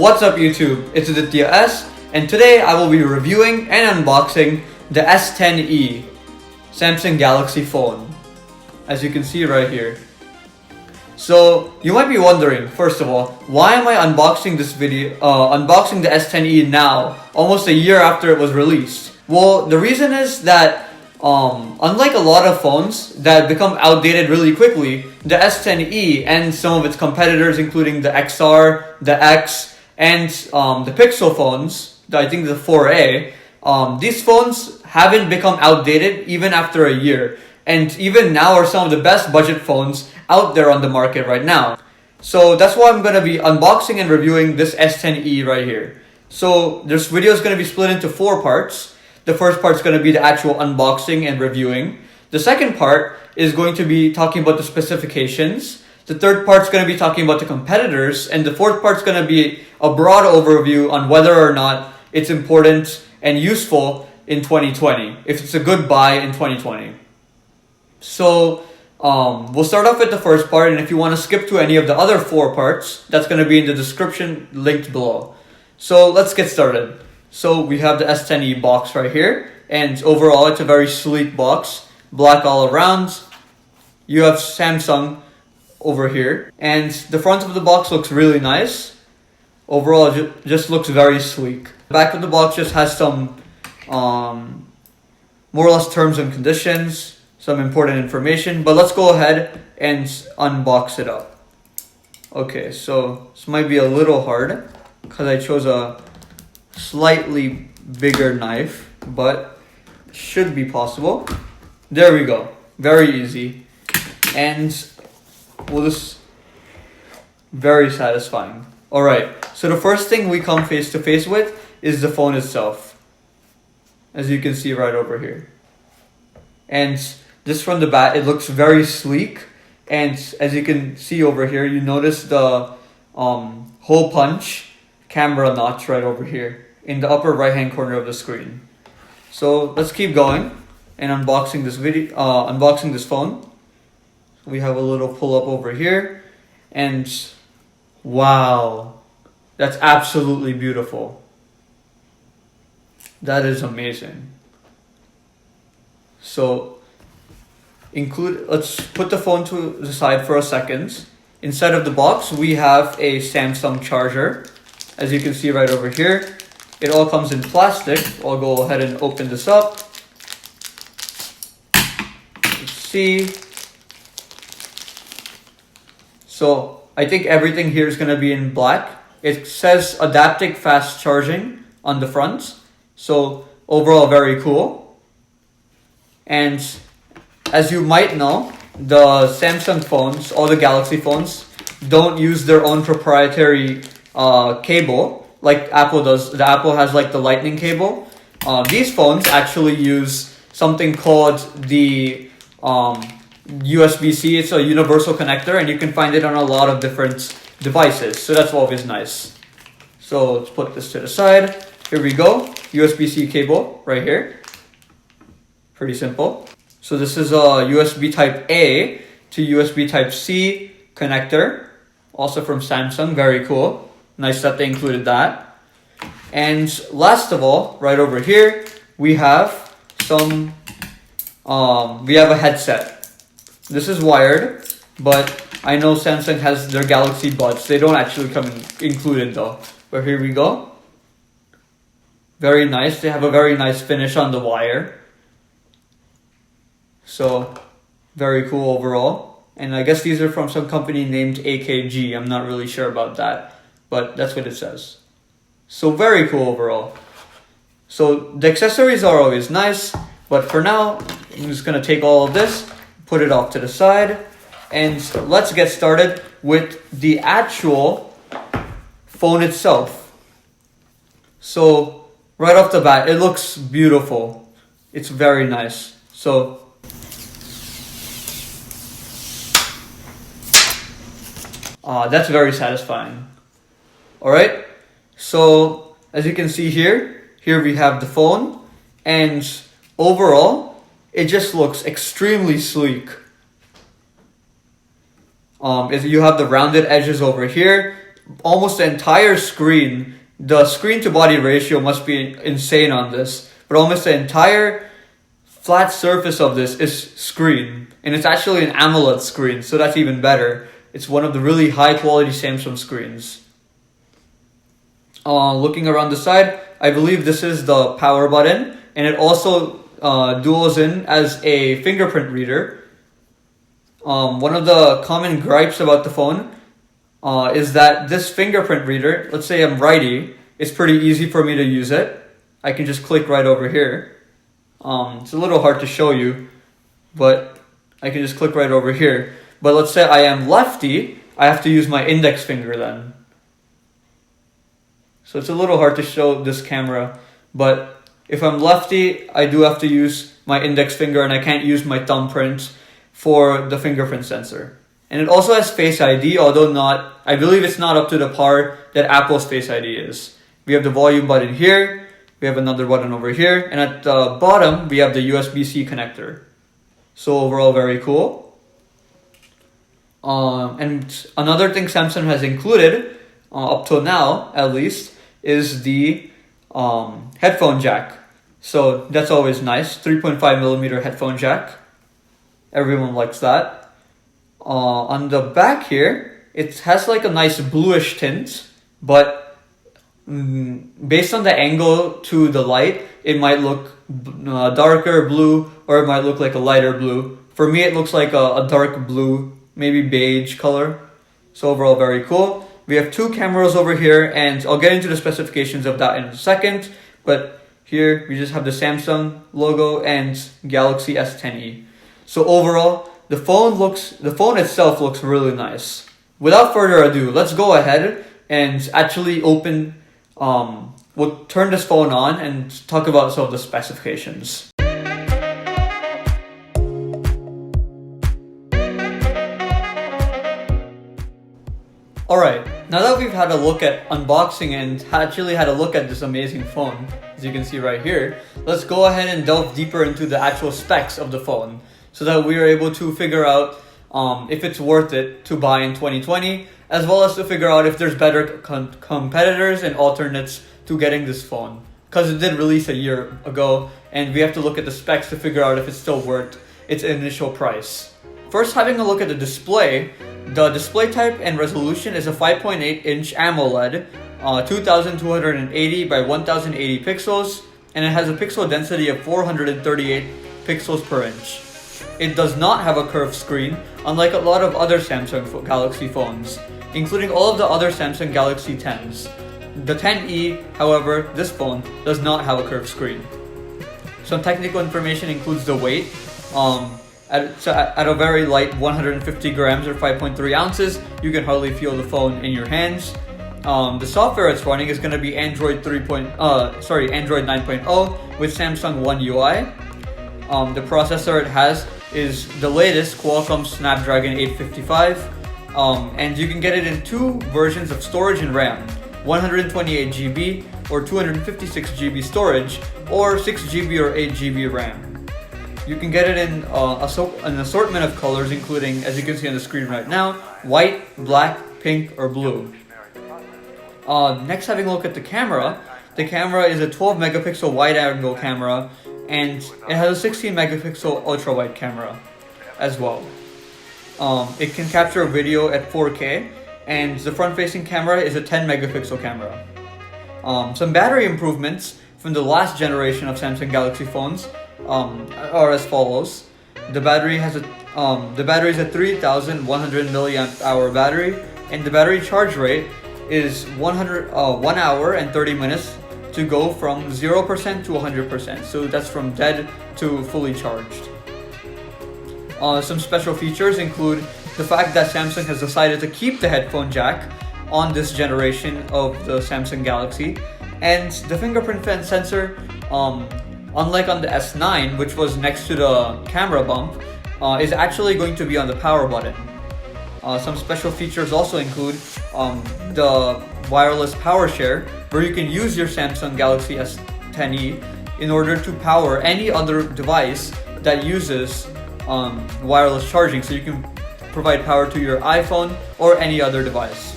What's up YouTube? It's Aditya S, and today I will be reviewing and unboxing the S10E Samsung Galaxy phone, as you can see right here. So you might be wondering, first of all, why am I unboxing this video, unboxing the S10E now, almost a year after it was released? Well, the reason is that unlike a lot of phones that become outdated really quickly, the S10E and some of its competitors, including the XR, the X, and the Pixel phones, I think the 4A, these phones haven't become outdated even after a year, and even now are some of the best budget phones out there on the market right now. So that's why I'm going to be unboxing and reviewing this S10E right here. So this video is going to be split into 4 parts. The first part is going to be the actual unboxing and reviewing. The second part is going to be talking about the specifications. The third part is going to be talking about the competitors. And the fourth part is going to be a broad overview on whether or not it's important and useful in 2020, if it's a good buy in 2020. So we'll start off with the first part, and if you want to skip to any of the other 4 parts, that's going to be in the description linked below. So let's get started. So we have the S10E box right here, and overall it's a very sleek box, black all around. You have Samsung over here, and the front of the box looks really nice. Overall it just looks very sleek. The back of the box just has some more or less terms and conditions, some important information, but let's go ahead and unbox it up. Okay, so this might be a little hard because I chose a slightly bigger knife, but should be possible. There we go. Very easy. And well, this very satisfying. Alright, so the first thing we come face to face with is the phone itself, as you can see right over here. And just from the back, it looks very sleek. And as you can see over here, you notice the hole punch camera notch right over here in the upper right hand corner of the screen. So let's keep going and unboxing this phone. We have a little pull up over here, and wow, that's absolutely beautiful. That is amazing. So let's put the phone to the side for a second. Inside of the box we have a Samsung charger, as you can see right over here. It all comes in plastic. I'll go ahead and open this up. Let's see. So I think everything here is going to be in black. It says adaptive fast charging on the front. So overall very cool. And as you might know, the Samsung phones, all the Galaxy phones, don't use their own proprietary cable like Apple does. The Apple has like the lightning cable. These phones actually use something called the USB-C. It's a universal connector, and you can find it on a lot of different devices. So that's always nice. So let's put this to the side. Here we go. USB-C cable right here. Pretty simple. So this is a USB type A to USB type C connector, also from Samsung. Very cool. Nice that they included that. And last of all, right over here, we have a headset. This is wired, but I know Samsung has their Galaxy Buds. They don't actually come included though. But here we go. Very nice. They have a very nice finish on the wire. So very cool overall. And I guess these are from some company named AKG. I'm not really sure about that, but that's what it says. So very cool overall. So the accessories are always nice, but for now, I'm just going to take all of this, put it off to the side, and let's get started with the actual phone itself. So right off the bat, it looks beautiful. It's very nice. So that's very satisfying. Alright, so as you can see here we have the phone, and overall it just looks extremely sleek. You have the rounded edges over here, almost the entire screen, the screen to body ratio must be insane on this, but almost the entire flat surface of this is screen, and it's actually an AMOLED screen, so that's even better. It's one of the really high quality Samsung screens. Looking around the side, I believe this is the power button, and it also duals in as a fingerprint reader. One of the common gripes about the phone is that this fingerprint reader, let's say I'm righty, it's pretty easy for me to use it. I can just click right over here. It's a little hard to show you, but I can just click right over here. But let's say I am lefty, I have to use my index finger then. So it's a little hard to show this camera, but if I'm lefty, I do have to use my index finger and I can't use my thumbprint for the fingerprint sensor. And it also has Face ID, although I believe it's not up to the par that Apple's Face ID is. We have the volume button here, we have another button over here, and at the bottom, we have the USB-C connector. So overall, very cool. And another thing Samsung has included, up till now at least, is the headphone jack. So that's always nice. 3.5mm headphone jack. Everyone likes that. On the back here, it has like a nice bluish tint, but based on the angle to the light, it might look darker blue, or it might look like a lighter blue. For me, it looks like a dark blue, maybe beige color. So overall, very cool. We have two cameras over here, and I'll get into the specifications of that in a second. But here, we just have the Samsung logo and Galaxy S10e. So overall, the phone itself looks really nice. Without further ado, let's go ahead and actually we'll turn this phone on and talk about some of the specifications. Alright, now that we've had a look at unboxing and actually had a look at this amazing phone, as you can see right here, let's go ahead and delve deeper into the actual specs of the phone so that we are able to figure out if it's worth it to buy in 2020, as well as to figure out if there's better competitors and alternates to getting this phone. Because it did release a year ago, and we have to look at the specs to figure out if it's still worth its initial price. First, having a look at the display, the display type and resolution is a 5.8-inch AMOLED, 2280 by 1080 pixels, and it has a pixel density of 438 pixels per inch. It does not have a curved screen, unlike a lot of other Samsung Galaxy phones, including all of the other Samsung Galaxy 10s. The 10e, however, this phone does not have a curved screen. Some technical information includes the weight. At a very light 150 grams or 5.3 ounces, you can hardly feel the phone in your hands. The software it's running is going to be Android 9.0 with Samsung One UI. The processor it has is the latest Qualcomm Snapdragon 855, and you can get it in two versions of storage and RAM: 128GB or 256GB storage, or 6GB or 8GB RAM. You can get it in an assortment of colors, including, as you can see on the screen right now, white, black, pink, or blue. Next, having a look at the camera. The camera is a 12 megapixel wide angle camera, and it has a 16 megapixel ultra wide camera as well. It can capture video at 4K, and the front facing camera is a 10 megapixel camera. Some battery improvements from the last generation of Samsung Galaxy phones are as follows. The battery is a 3,100 milliamp hour battery, and the battery charge rate is 1 hour and 30 minutes to go from 0% to 100%. So that's from dead to fully charged. Some special features include the fact that Samsung has decided to keep the headphone jack on this generation of the Samsung Galaxy, and the fingerprint sensor, unlike on the S9, which was next to the camera bump, is actually going to be on the power button. Some special features also include the wireless power share, where you can use your Samsung Galaxy S10e in order to power any other device that uses wireless charging, so you can provide power to your iPhone or any other device.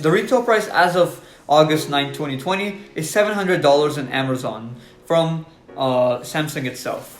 the retail price as of August 9, 2020 is $700 on Amazon from Samsung itself.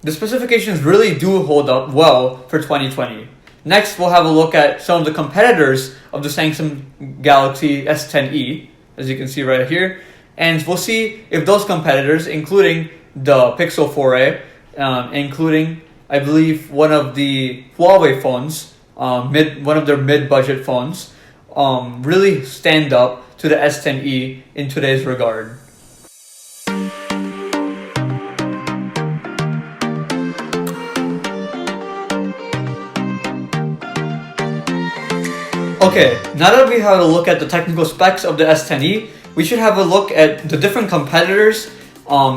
The specifications really do hold up well for 2020. Next, we'll have a look at some of the competitors of the Samsung Galaxy S10e, as you can see right here, and we'll see if those competitors, including the Pixel 4a, including, I believe, one of the Huawei phones, one of their mid-budget phones, really stand up to the S10e in today's regard. Okay, now that we have a look at the technical specs of the S10e, we should have a look at the different competitors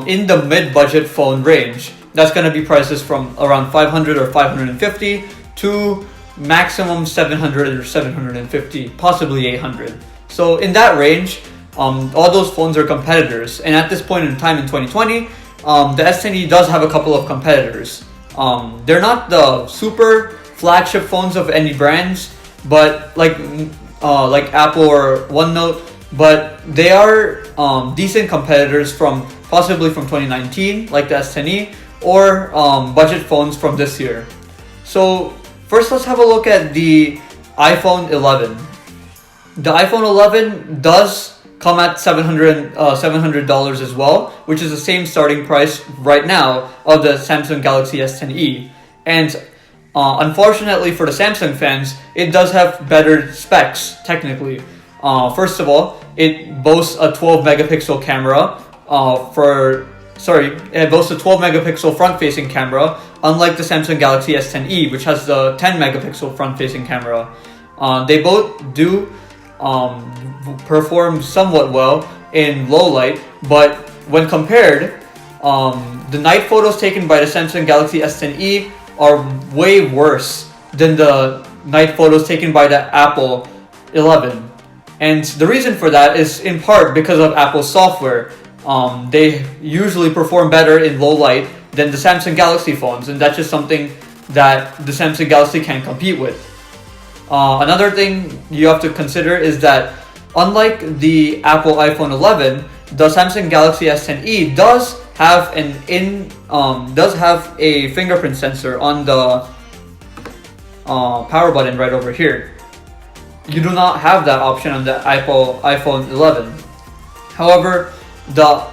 in the mid-budget phone range. That's going to be prices from around 500 or 550 to maximum 700 or 750, possibly 800. So in that range, all those phones are competitors. And at this point in time in 2020, the S10e does have a couple of competitors. They're not the super flagship phones of any brands, but like Apple or OneNote, but they are decent competitors from possibly from 2019, like the S10e, or budget phones from this year. So first, let's have a look at the iPhone 11. The iPhone 11 does come at $700 as well, which is the same starting price right now of the Samsung Galaxy S10e. And unfortunately for the Samsung fans, it does have better specs technically. First of all, it boasts a 12 megapixel camera. It boasts a 12 megapixel front-facing camera, unlike the Samsung Galaxy S10e, which has the 10 megapixel front-facing camera. They both do perform somewhat well in low light, but when compared, the night photos taken by the Samsung Galaxy S10e are way worse than the night photos taken by the Apple 11. And the reason for that is in part because of Apple's software. They usually perform better in low light than the Samsung Galaxy phones, and that's just something that the Samsung Galaxy can't compete with. Another thing you have to consider is that unlike the Apple iPhone 11, the Samsung Galaxy S10e does have a fingerprint sensor on the power button right over here. You do not have that option on the iPhone 11. However, the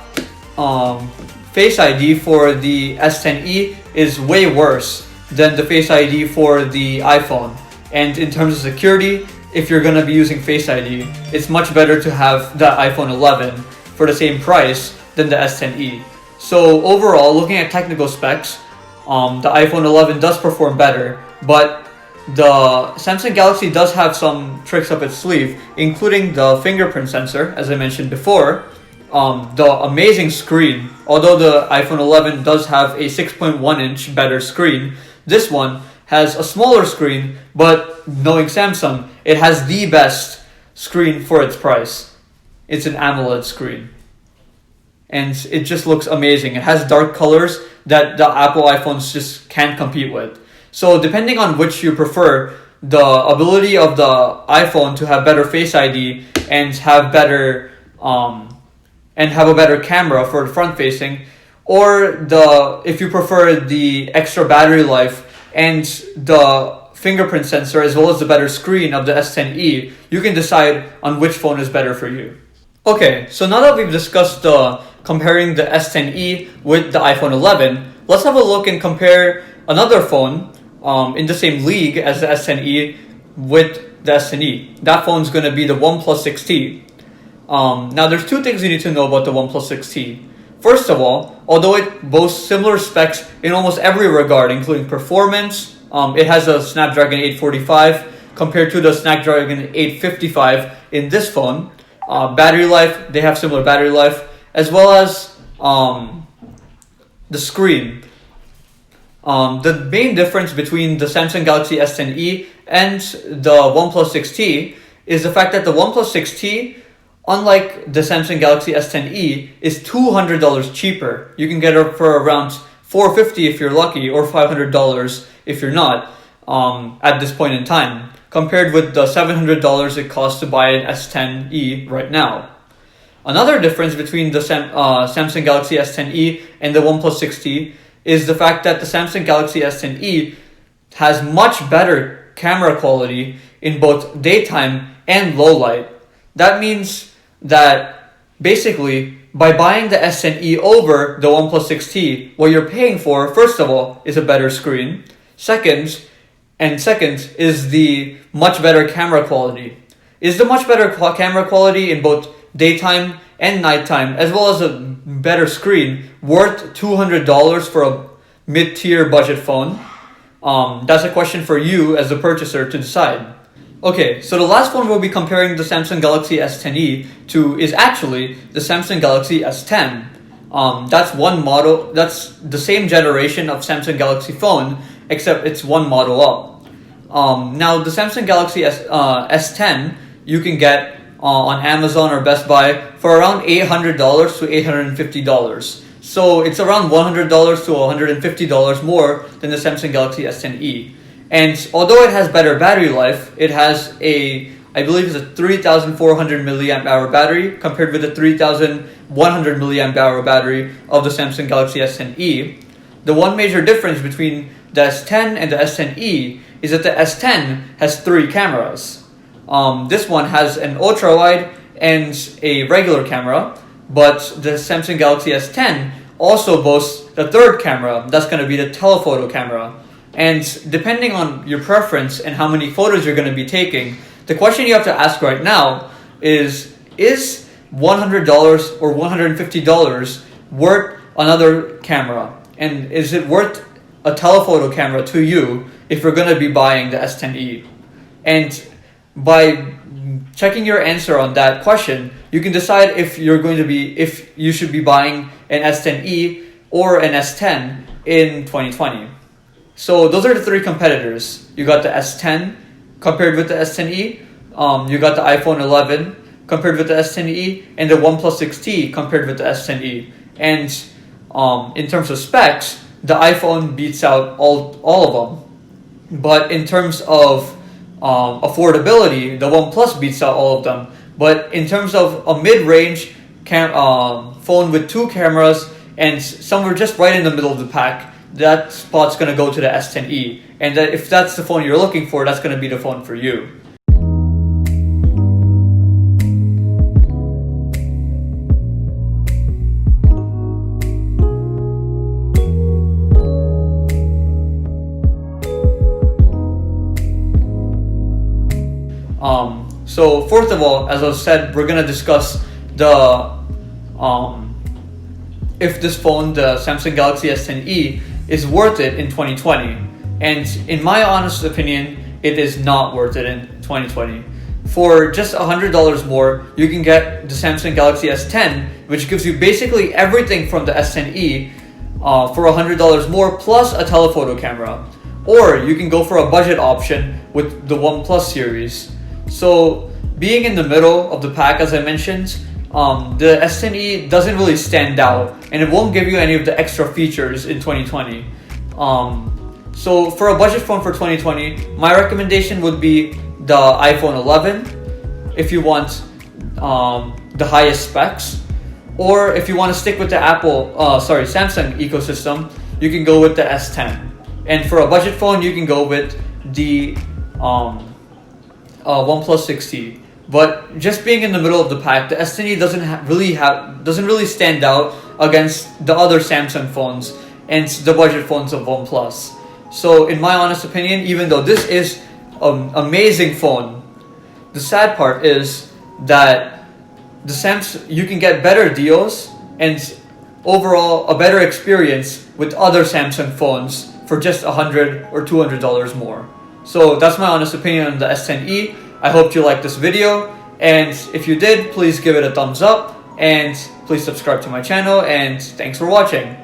Face ID for the S10e is way worse than the Face ID for the iPhone. And in terms of security, if you're going to be using Face ID, it's much better to have the iPhone 11 for the same price than the S10e. So overall, looking at technical specs, the iPhone 11 does perform better, but the Samsung Galaxy does have some tricks up its sleeve, including the fingerprint sensor, as I mentioned before, the amazing screen. Although the iPhone 11 does have a 6.1 inch better screen, this one has a smaller screen, but knowing Samsung, it has the best screen for its price. It's an AMOLED screen. And it just looks amazing. It has dark colors that the Apple iPhones just can't compete with. So depending on which you prefer, the ability of the iPhone to have better Face ID and have a better camera for the front facing, or if you prefer the extra battery life and the fingerprint sensor as well as the better screen of the S10e, you can decide on which phone is better for you. Okay, so now that we've discussed comparing the S10e with the iPhone 11, let's have a look and compare another phone in the same league as the S10e with the S10e. That phone's going to be the OnePlus 6T. Now there's two things you need to know about the OnePlus 6T. First of all, although it boasts similar specs in almost every regard, including performance, it has a Snapdragon 845 compared to the Snapdragon 855 in this phone. Battery life, they have similar battery life, as well as the screen. The main difference between the Samsung Galaxy S10e and the OnePlus 6T is the fact that the OnePlus 6T, unlike the Samsung Galaxy S10e, is $200 cheaper. You can get it for around $450 if you're lucky, or $500 if you're not, at this point in time, compared with the $700 it costs to buy an S10e right now. Another difference between the Samsung Galaxy S10e and the OnePlus 6T is the fact that the Samsung Galaxy S10e has much better camera quality in both daytime and low light. That means that basically by buying the S10e over the OnePlus 6T, what you're paying for, first of all, is a better screen. Second is the much better camera quality. Is the much better camera quality in both daytime and nighttime, as well as a better screen, worth $200 for a mid-tier budget phone? That's a question for you as the purchaser to decide. Okay, so the last one we'll be comparing the Samsung Galaxy S10e to is actually the Samsung Galaxy S10. That's one model, that's the same generation of Samsung Galaxy phone, except it's one model up. Now the Samsung Galaxy S10 you can get on Amazon or Best Buy for around $800 to $850. So it's around $100 to $150 more than the Samsung Galaxy S10e. And although it has better battery life, it has I believe it's a 3,400 milliamp hour battery compared with the 3,100 milliamp hour battery of the Samsung Galaxy S10e. The one major difference between the S10 and the S10e is that the S10 has 3 cameras. This one has an ultra-wide and a regular camera, but the Samsung Galaxy S10 also boasts the 3rd camera. That's going to be the telephoto camera. And depending on your preference and how many photos you're going to be taking, the question you have to ask right now is $100 or $150 worth another camera? And is it worth a telephoto camera to you if you're going to be buying the S10e? And by checking your answer on that question, you can decide if you should be buying an S10e or an S10 in 2020. So those are the 3 competitors. You got the S10 compared with the S10e, you got the iPhone 11 compared with the S10e, and the OnePlus 6T compared with the S10e. And in terms of specs, the iPhone beats out all of them. But in terms of affordability, the OnePlus beats out all of them. But in terms of a mid-range phone with 2 cameras and somewhere just right in the middle of the pack, that spot's going to go to the S10e. And if that's the phone you're looking for, that's going to be the phone for you. So first of all, as I've said, we're going to discuss the if this phone, the Samsung Galaxy S10e, is worth it in 2020. And in my honest opinion, it is not worth it in 2020. For just $100 more, you can get the Samsung Galaxy S10, which gives you basically everything from the S10e for $100 more plus a telephoto camera. Or you can go for a budget option with the OnePlus series. So being in the middle of the pack, as I mentioned, the S10e doesn't really stand out, and it won't give you any of the extra features in 2020. So for a budget phone for 2020, my recommendation would be the iPhone 11 if you want the highest specs, or if you want to stick with the Samsung ecosystem, you can go with the S10. And for a budget phone, you can go with the OnePlus 6T. But just being in the middle of the pack, the S10e doesn't really stand out against the other Samsung phones and the budget phones of OnePlus. So in my honest opinion, even though this is an amazing phone, the sad part is that you can get better deals and overall a better experience with other Samsung phones for just $100 or $200 more. So that's my honest opinion on the S10e. I hope you liked this video, and if you did, please give it a thumbs up, and please subscribe to my channel, and thanks for watching.